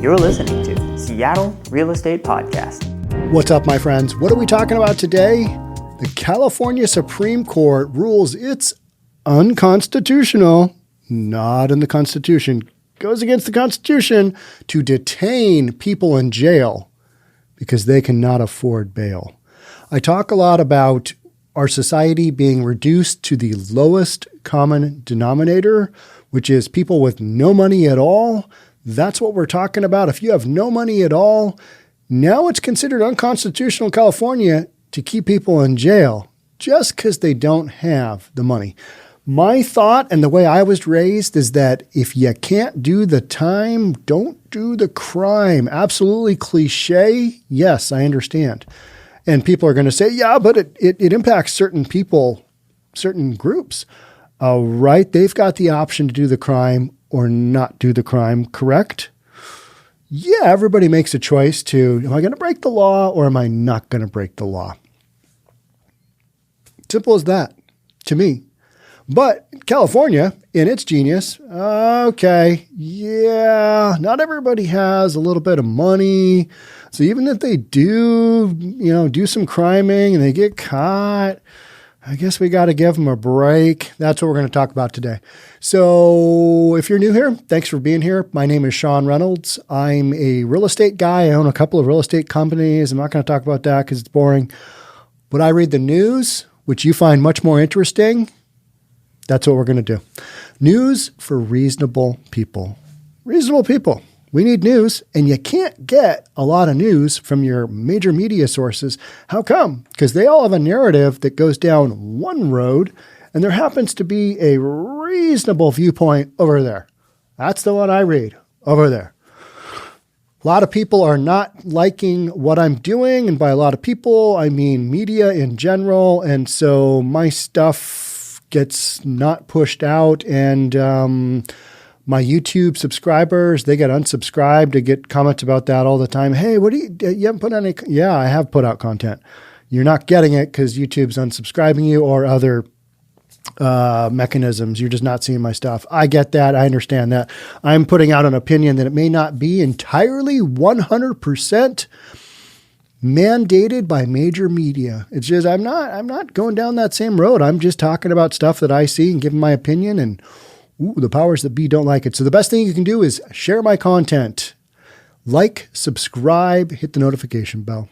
You're listening to Seattle Real Estate Podcast. What's up, my friends? What are we talking about today? The California Supreme Court rules it's unconstitutional, not in the Constitution, goes against the Constitution to detain people in jail because they cannot afford bail. I talk a lot about our society being reduced to the lowest common denominator, which is people with no money at all. That's what we're talking about. If you have no money at all, now it's considered unconstitutional in California to keep people in jail just because they don't have the money. My thought and the way I was raised is that if you can't do the time, don't do the crime. Absolutely cliche. Yes, I understand. And people are going to say, yeah, but it impacts certain people, certain groups. Right? They've got the option to do the crime or not do the crime, correct? Yeah, everybody makes a choice to, am I going to break the law or am I not going to break the law? Simple as that to me. But California, in its genius, okay, yeah, not everybody has a little bit of money. So even if they do, do some criming and they get caught, I guess we got to give them a break. That's what we're going to talk about today. So if you're new here, thanks for being here. My name is Sean Reynolds. I'm a real estate guy. I own a couple of real estate companies. I'm not going to talk about that because it's boring. But I read the news, which you find much more interesting. That's what we're going to do. News for reasonable people. Reasonable people. We need news, and you can't get a lot of news from your major media sources. How come? Because they all have a narrative that goes down one road, and there happens to be a reasonable viewpoint over there. That's the one I read, over there. A lot of people are not liking what I'm doing, and by a lot of people, I mean media in general, and so my stuff gets not pushed out, and my YouTube subscribers, they get unsubscribed. I get comments about that all the time. Hey, you haven't put any? Yeah, I have put out content. You're not getting it because YouTube's unsubscribing you or other mechanisms. You're just not seeing my stuff. I get that. I understand that. I'm putting out an opinion that it may not be entirely 100% mandated by major media. It's just, I'm not going down that same road. I'm just talking about stuff that I see and giving my opinion, and the powers that be don't like it. So the best thing you can do is share my content. Like, subscribe, hit the notification bell.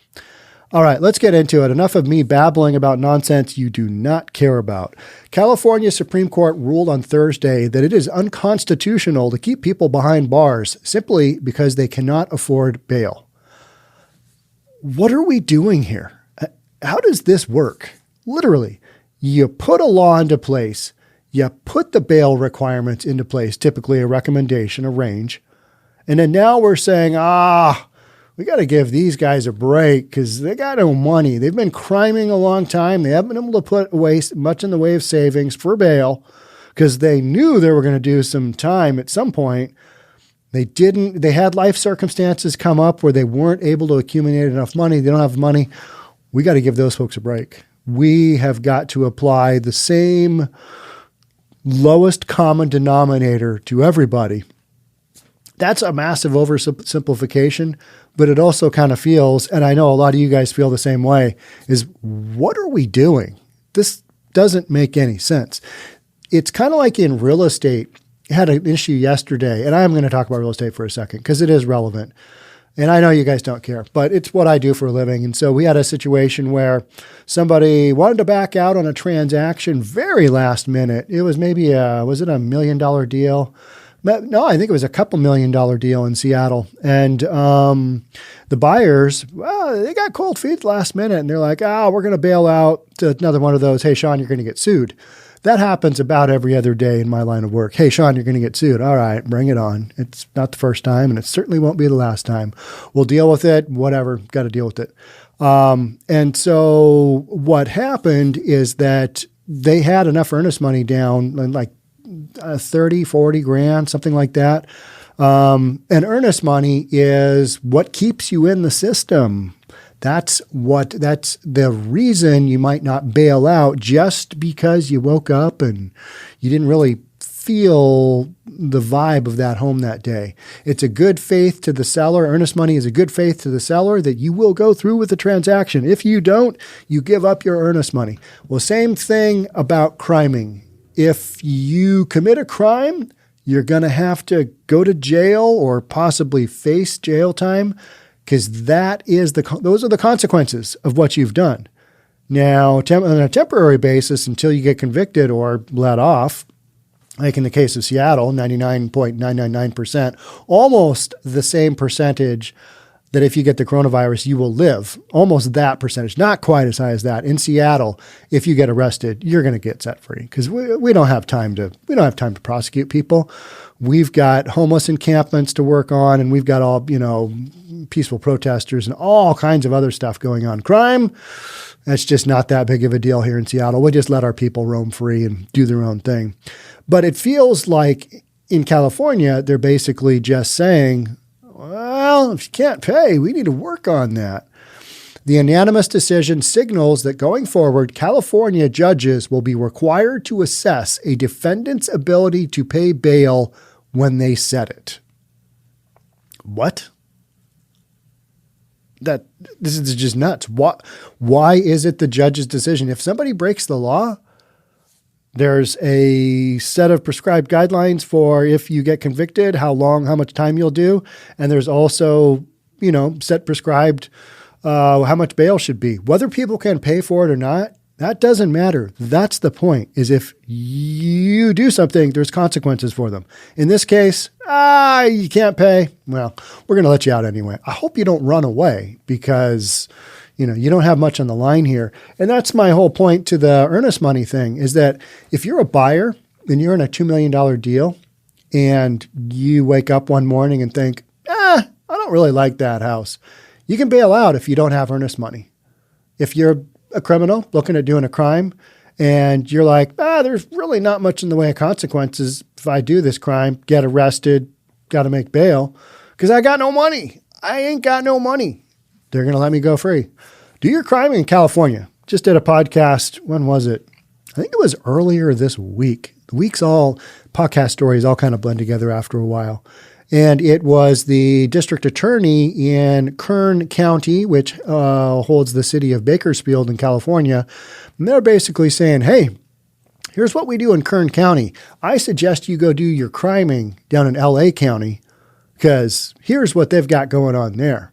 All right, let's get into it. Enough of me babbling about nonsense you do not care about. California Supreme Court ruled on Thursday that it is unconstitutional to keep people behind bars simply because they cannot afford bail. What are we doing here? How does this work? Literally, you put a law into place. You put the bail requirements into place, typically a recommendation, a range. And then now we're saying, we got to give these guys a break because they got no money. They've been criming a long time. They haven't been able to put away much in the way of savings for bail because they knew they were going to do some time at some point. They had life circumstances come up where they weren't able to accumulate enough money. They don't have money. We got to give those folks a break. We have got to apply the same lowest common denominator to everybody. That's a massive oversimplification, but it also kind of feels, and I know a lot of you guys feel the same way, is what are we doing? This doesn't make any sense. It's kind of like in real estate. I had an issue yesterday, and I am going to talk about real estate for a second because it is relevant. And I know you guys don't care, but it's what I do for a living. And so we had a situation where somebody wanted to back out on a transaction very last minute. It was maybe was it $1 million deal? No, I think it was a couple $1 million deal in Seattle. And the buyers, they got cold feet last minute. And they're like, we're going to bail out. To another one of those, hey, Sean, you're going to get sued. That happens about every other day in my line of work. Hey, Sean, you're going to get sued. All right, bring it on. It's not the first time, and it certainly won't be the last time. We'll deal with it, whatever, got to deal with it. And so what happened is that they had enough earnest money down, like 30, 40 grand, something like that. And earnest money is what keeps you in the system. That's the reason you might not bail out just because you woke up and you didn't really feel the vibe of that home that day. It's a good faith to the seller. Earnest money is a good faith to the seller that you will go through with the transaction. If you don't, you give up your earnest money. Well, same thing about criming. If you commit a crime, you're going to have to go to jail or possibly face jail time, because those are the consequences of what you've done. Now, on a temporary basis, until you get convicted or let off, like in the case of Seattle, 99.999%, almost the same percentage that if you get the coronavirus, you will live. Almost that percentage, not quite as high as that. In Seattle, if you get arrested, you're going to get set free, because we don't have time to prosecute people. We've got homeless encampments to work on, and we've got all, peaceful protesters and all kinds of other stuff going on. Crime, that's just not that big of a deal here in Seattle. We just let our people roam free and do their own thing. But it feels like in California, they're basically just saying, well, if you can't pay, we need to work on that. The unanimous decision signals that going forward, California judges will be required to assess a defendant's ability to pay bail when they set it. What? This is just nuts. Why is it the judge's decision? If somebody breaks the law, there's a set of prescribed guidelines for if you get convicted, how much time you'll do. And there's also, set prescribed how much bail should be. Whether people can pay for it or not, that doesn't matter. That's the point, is if you do something, there's consequences for them. In this case, you can't pay. Well, we're going to let you out anyway. I hope you don't run away, because you don't have much on the line here. And that's my whole point to the earnest money thing, is that if you're a buyer and you're in a $2 million deal and you wake up one morning and think, I don't really like that house, you can bail out if you don't have earnest money. If you're a criminal looking at doing a crime and you're like, there's really not much in the way of consequences if I do this crime, get arrested, got to make bail, because I got no money. I ain't got no money. They're going to let me go free. Do your crime in California. Just did a podcast. When was it? I think it was earlier this week. The podcast stories all kind of blend together after a while. And it was the district attorney in Kern County, which holds the city of Bakersfield in California. And they're basically saying, hey, here's what we do in Kern County. I suggest you go do your criming down in LA County, because here's what they've got going on there.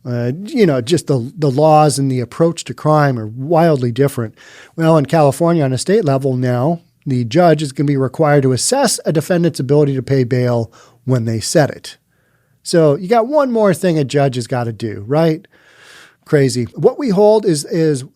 Just the laws and the approach to crime are wildly different. Well, in California on a state level now, the judge is going to be required to assess a defendant's ability to pay bail when they set it. So you got one more thing a judge has got to do, right? Crazy. What we hold is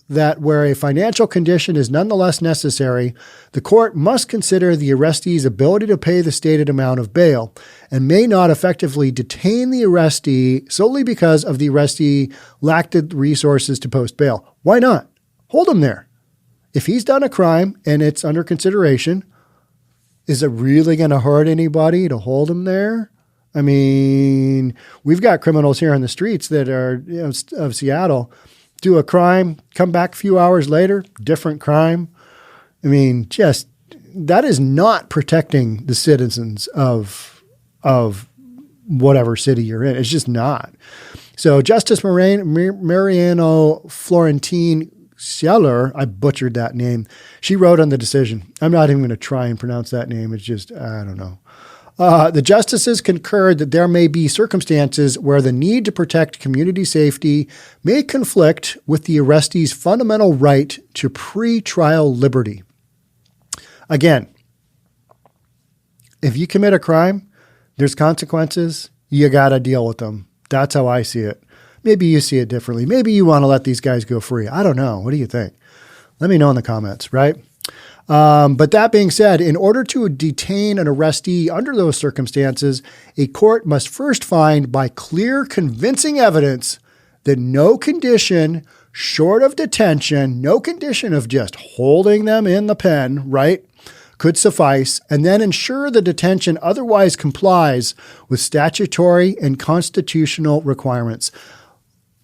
that where a financial condition is nonetheless necessary, the court must consider the arrestee's ability to pay the stated amount of bail and may not effectively detain the arrestee solely because of the arrestee lacked the resources to post bail. Why not? Hold him there. If he's done a crime and it's under consideration, is it really going to hurt anybody to hold him there? I mean, we've got criminals here on the streets that are of Seattle, do a crime, come back a few hours later, different crime. I mean, just that is not protecting the citizens of whatever city you're in. It's just not. So Justice Mariano-Florentino Cuéllar, I butchered that name. She wrote on the decision. I'm not even going to try and pronounce that name. It's just, I don't know. The justices concurred that there may be circumstances where the need to protect community safety may conflict with the arrestee's fundamental right to pre-trial liberty. Again, if you commit a crime, there's consequences. You got to deal with them. That's how I see it. Maybe you see it differently. Maybe you want to let these guys go free. I don't know. What do you think? Let me know in the comments, right? But that being said, in order to detain an arrestee under those circumstances, a court must first find by clear, convincing evidence that no condition short of detention, no condition of just holding them in the pen, right, could suffice, and then ensure the detention otherwise complies with statutory and constitutional requirements.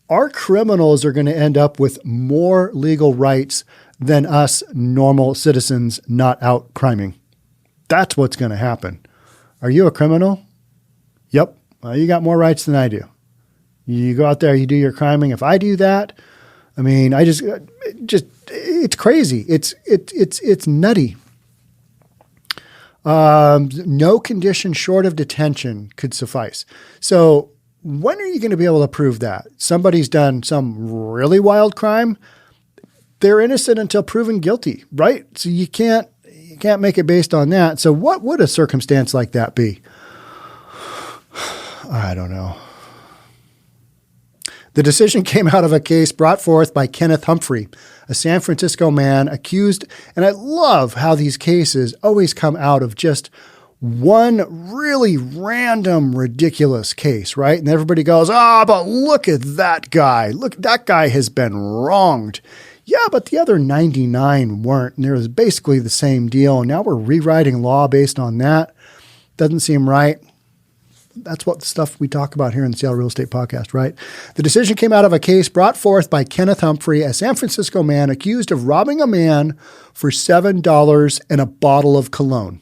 Our criminals are going to end up with more legal rights than us normal citizens not out criming. That's what's going to happen. Are you a criminal? Yep. Well, you got more rights than I do. You go out there, you do your criming. If I do that, I mean, it's crazy. It's nutty. No condition short of detention could suffice. So when are you going to be able to prove that? Somebody's done some really wild crime. They're innocent until proven guilty, right? So you can't make it based on that. So what would a circumstance like that be? I don't know. The decision came out of a case brought forth by Kenneth Humphrey, a San Francisco man accused, and I love how these cases always come out of just one really random, ridiculous case, right? And everybody goes, but look at that guy. Look, that guy has been wronged. Yeah, but the other 99 weren't. And there was basically the same deal. And now we're rewriting law based on that. Doesn't seem right. That's what the stuff we talk about here in the Seattle Real Estate Podcast, right? The decision came out of a case brought forth by Kenneth Humphrey, a San Francisco man accused of robbing a man for $7 and a bottle of cologne.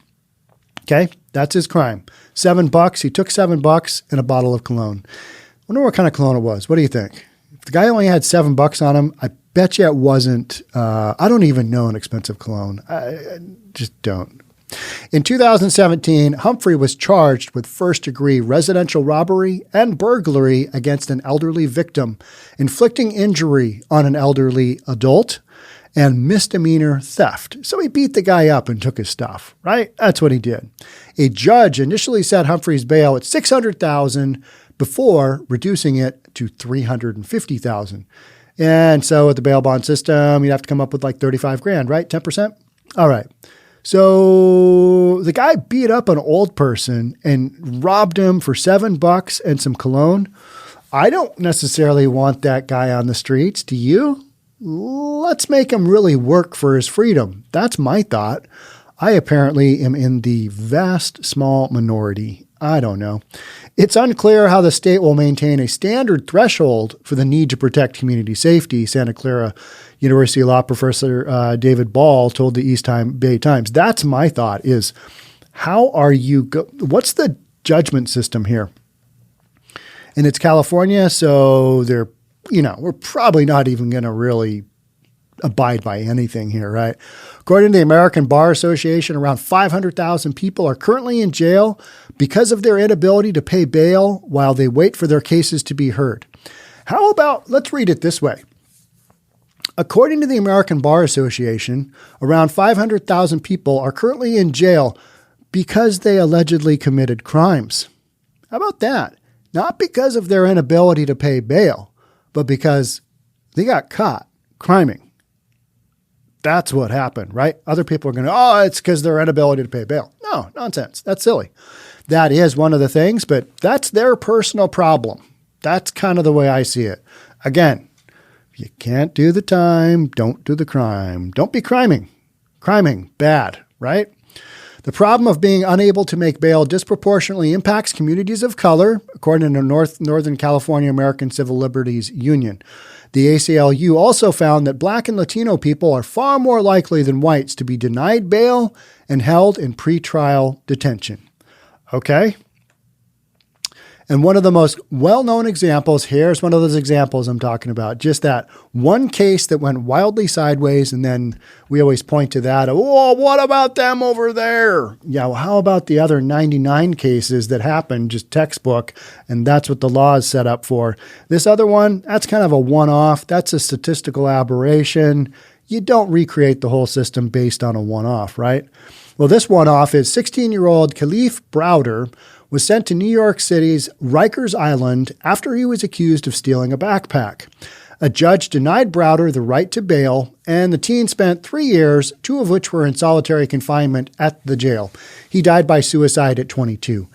Okay, that's his crime. $7. He took $7 and a bottle of cologne. I wonder what kind of cologne it was. What do you think? If the guy only had $7 on him, I bet you it wasn't. I don't even know an expensive cologne. I just don't. In 2017, Humphrey was charged with first-degree residential robbery and burglary against an elderly victim, inflicting injury on an elderly adult, and misdemeanor theft. So he beat the guy up and took his stuff, right? That's what he did. A judge initially set Humphrey's bail at $600,000 before reducing it to $350,000. And so with the bail bond system, you'd have to come up with like $35,000, right? 10%? All right. So the guy beat up an old person and robbed him for $7 and some cologne. I don't necessarily want that guy on the streets. Do you? Let's make him really work for his freedom. That's my thought. I apparently am in the vast small minority. I don't know. It's unclear how the state will maintain a standard threshold for the need to protect community safety, Santa Clara University law professor David Ball told the East Bay Times. That's my thought is, how are you what's the judgment system here? And it's California, so we're probably not even going to really abide by anything here, right? According to the American Bar Association, around 500,000 people are currently in jail because of their inability to pay bail while they wait for their cases to be heard. How about, let's read it this way. According to the American Bar Association, around 500,000 people are currently in jail because they allegedly committed crimes. How about that? Not because of their inability to pay bail, but because they got caught criming. That's what happened, right? Other people are going to, it's because their inability to pay bail. No, nonsense. That's silly. That is one of the things, but that's their personal problem. That's kind of the way I see it. Again, if you can't do the time, don't do the crime. Don't be criming. Criming, bad, right? The problem of being unable to make bail disproportionately impacts communities of color, according to Northern California American Civil Liberties Union. The ACLU also found that Black and Latino people are far more likely than whites to be denied bail and held in pretrial detention. Okay? And one of the most well-known examples, here's one of those examples I'm talking about, just that one case that went wildly sideways, and then we always point to that. What about them over there? Yeah, well, how about the other 99 cases that happened, just textbook, and that's what the law is set up for. This other one, that's kind of a one-off. That's a statistical aberration. You don't recreate the whole system based on a one-off, right? Well, this one-off is 16-year-old Khalif Browder was sent to New York City's Rikers Island after he was accused of stealing a backpack. A judge denied Browder the right to bail, and the teen spent 3 years, 2 of which were in solitary confinement at the jail. He died by suicide at 22.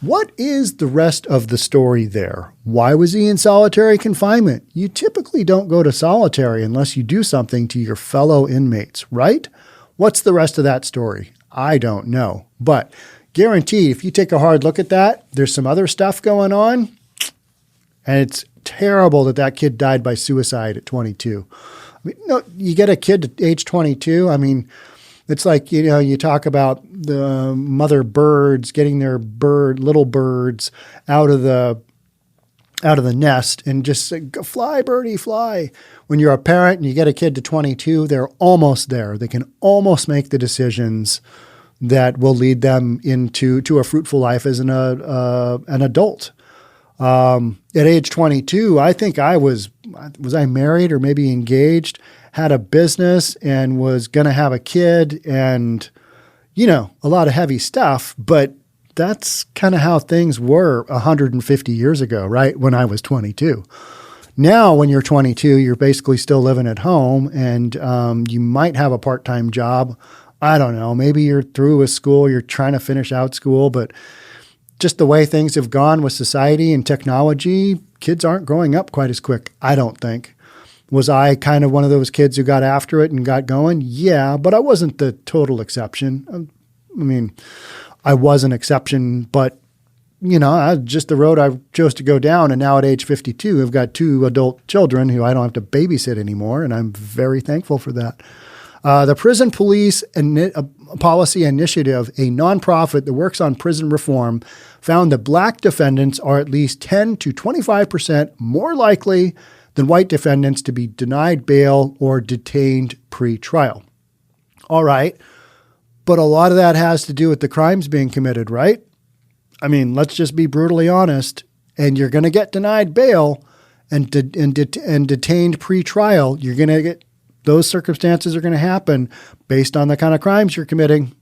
What is the rest of the story there? Why was he in solitary confinement? You typically don't go to solitary unless you do something to your fellow inmates, right? What's the rest of that story? I don't know, but guaranteed, if you take a hard look at that, there's some other stuff going on, and it's terrible that kid died by suicide at 22. I mean, you get a kid at age 22, I mean, It's like, you talk about the mother birds getting their little birds out of the nest and just say, fly, birdie, fly. When you're a parent and you get a kid to 22, they're almost there. They can almost make the decisions that will lead them into a fruitful life as an adult. At age 22, I think was I married or maybe engaged, had a business and was going to have a kid and, a lot of heavy stuff, but that's kind of how things were 150 years ago, right? When I was 22. Now, when you're 22, you're basically still living at home and you might have a part-time job. I don't know. Maybe you're through with school. You're trying to finish out school, but just the way things have gone with society and technology, kids aren't growing up quite as quick, I don't think. Was I kind of one of those kids who got after it and got going? Yeah, but I wasn't the total exception. I mean, I was an exception, but, just the road I chose to go down. And now at age 52, I've got 2 adult children who I don't have to babysit anymore, and I'm very thankful for that. The Prison Police Policy Initiative, a nonprofit that works on prison reform, found that black defendants are at least 10 to 25% more likely than white defendants to be denied bail or detained pre-trial. All right, but a lot of that has to do with the crimes being committed, right? I mean, let's just be brutally honest. And you're going to get denied bail and detained pre-trial. You're going to get those circumstances are going to happen based on the kind of crimes you're committing.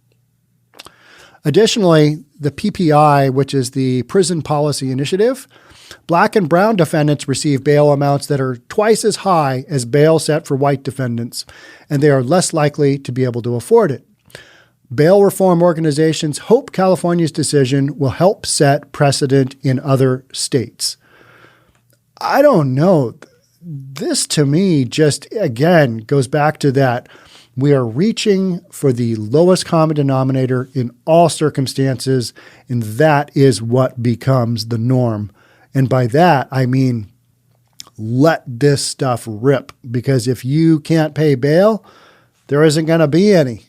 Additionally, the PPI, which is the Prison Policy Initiative, black and brown defendants receive bail amounts that are twice as high as bail set for white defendants, and they are less likely to be able to afford it. Bail reform organizations hope California's decision will help set precedent in other states. I don't know. This to me just, again, goes back to that. We are reaching for the lowest common denominator in all circumstances, and that is what becomes the norm. And by that, I mean, let this stuff rip, because if you can't pay bail, there isn't going to be any.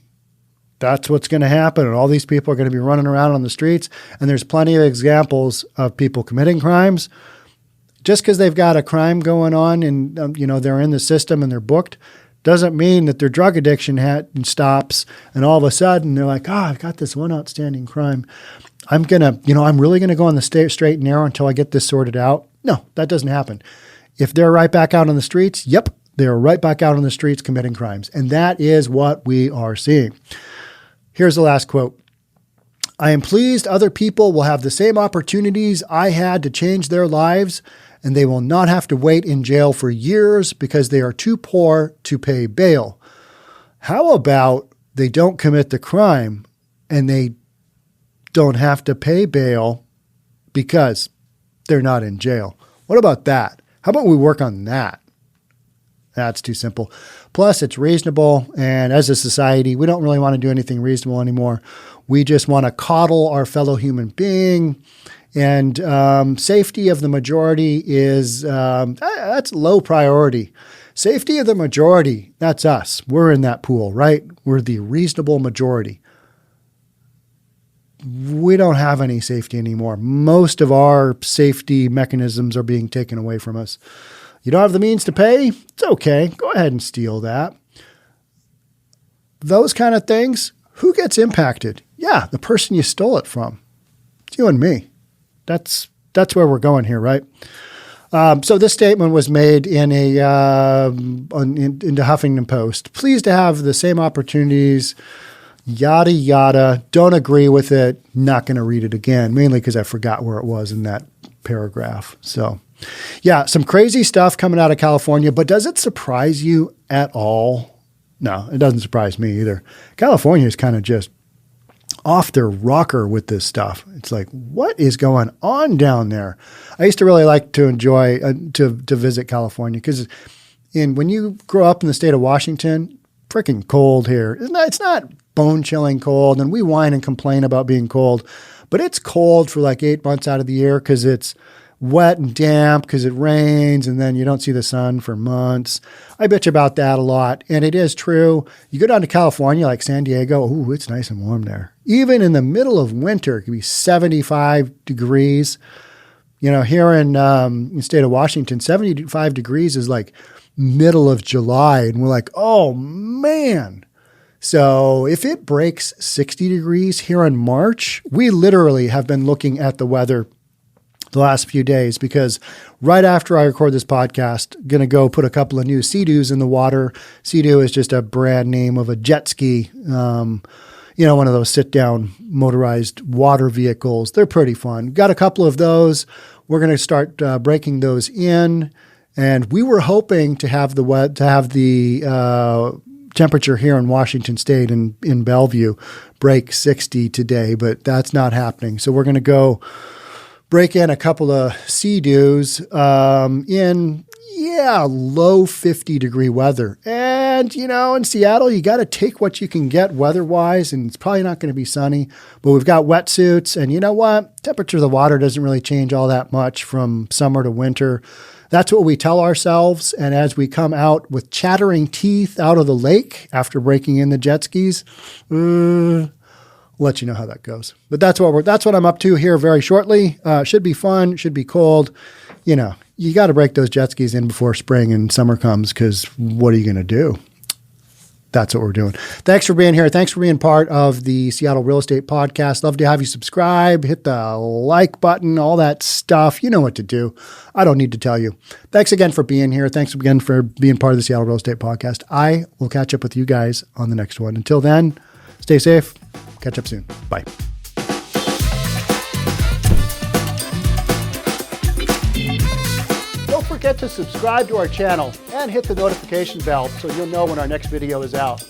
That's what's going to happen. And all these people are going to be running around on the streets. And there's plenty of examples of people committing crimes. Just because they've got a crime going on and, they're in the system and they're booked, doesn't mean that their drug addiction stops. And all of a sudden they're like, I've got this one outstanding crime. I'm really going to go on the straight and narrow until I get this sorted out. No, that doesn't happen. If they're right back out on the streets, yep, they're right back out on the streets committing crimes. And that is what we are seeing. Here's the last quote. I am pleased other people will have the same opportunities I had to change their lives, and they will not have to wait in jail for years because they are too poor to pay bail. How about they don't commit the crime and they don't have to pay bail because they're not in jail? What about that? How about we work on that? That's too simple. Plus, it's reasonable. And as a society, we don't really want to do anything reasonable anymore. We just want to coddle our fellow human being. And safety of the majority is, that's low priority. Safety of the majority, that's us. We're in that pool, right? We're the reasonable majority. We don't have any safety anymore. Most of our safety mechanisms are being taken away from us. You don't have the means to pay? It's okay. Go ahead and steal that. Those kind of things, who gets impacted? Yeah, the person you stole it from. It's you and me. That's where we're going here, right? So this statement was made in the Huffington Post. Pleased to have the same opportunities, yada, yada. Don't agree with it. Not going to read it again, mainly because I forgot where it was in that paragraph. So, yeah, some crazy stuff coming out of California, but does it surprise you at all? No, it doesn't surprise me either. California is kind of just off their rocker with this stuff. It's like, what is going on down there? I used to really like to enjoy to visit California because when you grow up in the state of Washington, freaking cold here. It's not bone-chilling cold, and we whine and complain about being cold, but it's cold for like 8 months out of the year because wet and damp because it rains and then you don't see the sun for months. I bitch about that a lot. And it is true. You go down to California, like San Diego. Ooh, it's nice and warm there. Even in the middle of winter, it can be 75 degrees. You know, here in the state of Washington, 75 degrees is like middle of July. And we're like, oh, man. So if it breaks 60 degrees here in March, we literally have been looking at the weather the last few days because right after I record this podcast, going to go put a couple of new Sea-Doos in the water. Sea-Doo is just a brand name of a jet ski, one of those sit-down motorized water vehicles. They're pretty fun. Got a couple of those. We're going to start breaking those in, and we were hoping to have the temperature here in Washington State and in Bellevue break 60 today, but that's not happening. So we're going to go break in a couple of Sea-Doos in low 50 degree weather. And, in Seattle, you got to take what you can get weather-wise, and it's probably not going to be sunny. But we've got wetsuits, and you know what? Temperature of the water doesn't really change all that much from summer to winter. That's what we tell ourselves. And as we come out with chattering teeth out of the lake after breaking in the jet skis, we'll let you know how that goes. But that's what I'm up to here very shortly. Should be fun. Should be cold. You got to break those jet skis in before spring and summer comes because what are you going to do? That's what we're doing. Thanks for being here. Thanks for being part of the Seattle Real Estate Podcast. Love to have you subscribe, hit the like button, all that stuff. You know what to do. I don't need to tell you. Thanks again for being here. Thanks again for being part of the Seattle Real Estate Podcast. I will catch up with you guys on the next one. Until then, stay safe. Catch up soon. Bye. Don't forget to subscribe to our channel and hit the notification bell so you'll know when our next video is out.